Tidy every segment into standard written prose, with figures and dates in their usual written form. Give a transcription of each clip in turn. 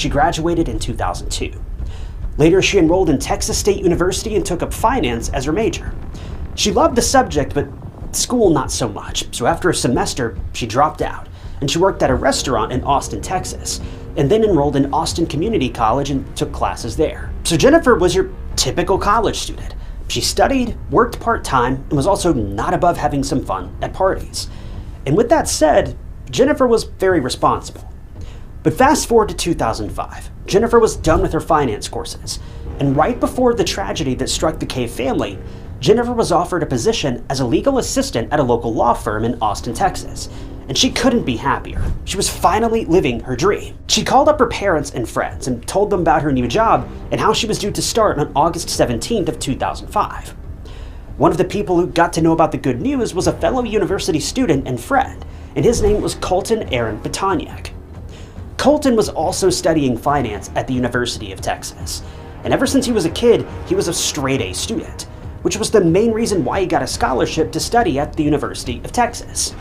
she graduated in 2002. Later, she enrolled in Texas State University and took up finance as her major. She loved the subject, but school not so much, so after a semester, she dropped out, and she worked at a restaurant in Austin, Texas, and then enrolled in Austin Community College and took classes there. So Jennifer was your typical college student. She studied, worked part-time, and was also not above having some fun at parties. And with that said, Jennifer was very responsible. But fast forward to 2005, Jennifer was done with her finance courses, and right before the tragedy that struck the Cave family, Jennifer was offered a position as a legal assistant at a local law firm in Austin, Texas, and she couldn't be happier. She was finally living her dream. She called up her parents and friends and told them about her new job and how she was due to start on August 17th of 2005. One of the people who got to know about the good news was a fellow university student and friend, and his name was Colton Aaron Petoniak. Colton was also studying finance at the University of Texas, and ever since he was a kid, he was a straight-A student, which was the main reason why he got a scholarship to study at the University of Texas.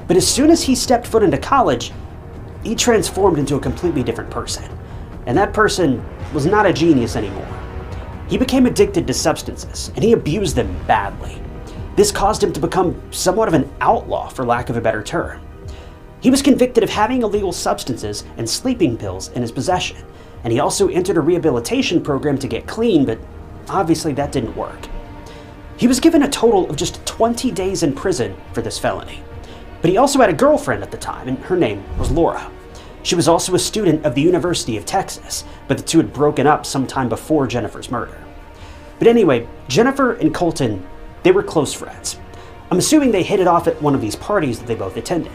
But as soon as he stepped foot into college, he transformed into a completely different person. And that person was not a genius anymore. He became addicted to substances, and he abused them badly. This caused him to become somewhat of an outlaw, for lack of a better term. He was convicted of having illegal substances and sleeping pills in his possession, and he also entered a rehabilitation program to get clean, but obviously that didn't work. He was given a total of just 20 days in prison for this felony. But he also had a girlfriend at the time, and her name was Laura. She was also a student of the University of Texas, but the two had broken up sometime before Jennifer's murder. But anyway, Jennifer and Colton, they were close friends. I'm assuming they hit it off at one of these parties that they both attended.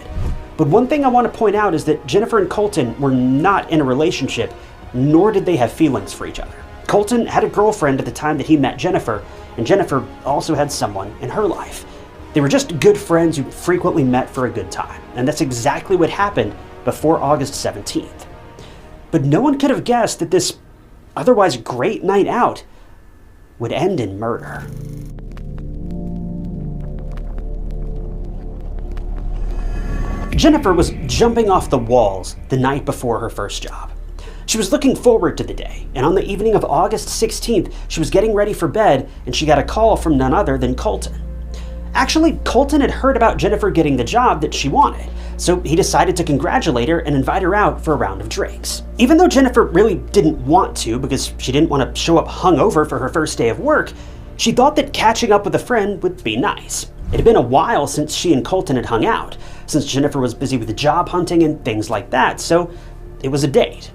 But one thing I want to point out is that Jennifer and Colton were not in a relationship, nor did they have feelings for each other. Colton had a girlfriend at the time that he met Jennifer, and Jennifer also had someone in her life. They were just good friends who frequently met for a good time, and that's exactly what happened before August 17th. But no one could have guessed that this otherwise great night out would end in murder. Jennifer was jumping off the walls the night before her first job. She was looking forward to the day, and on the evening of August 16th, she was getting ready for bed, and she got a call from none other than Colton. Actually, Colton had heard about Jennifer getting the job that she wanted, so he decided to congratulate her and invite her out for a round of drinks. Even though Jennifer really didn't want to because she didn't want to show up hungover for her first day of work, she thought that catching up with a friend would be nice. It had been a while since she and Colton had hung out, since Jennifer was busy with job hunting and things like that, so it was a date.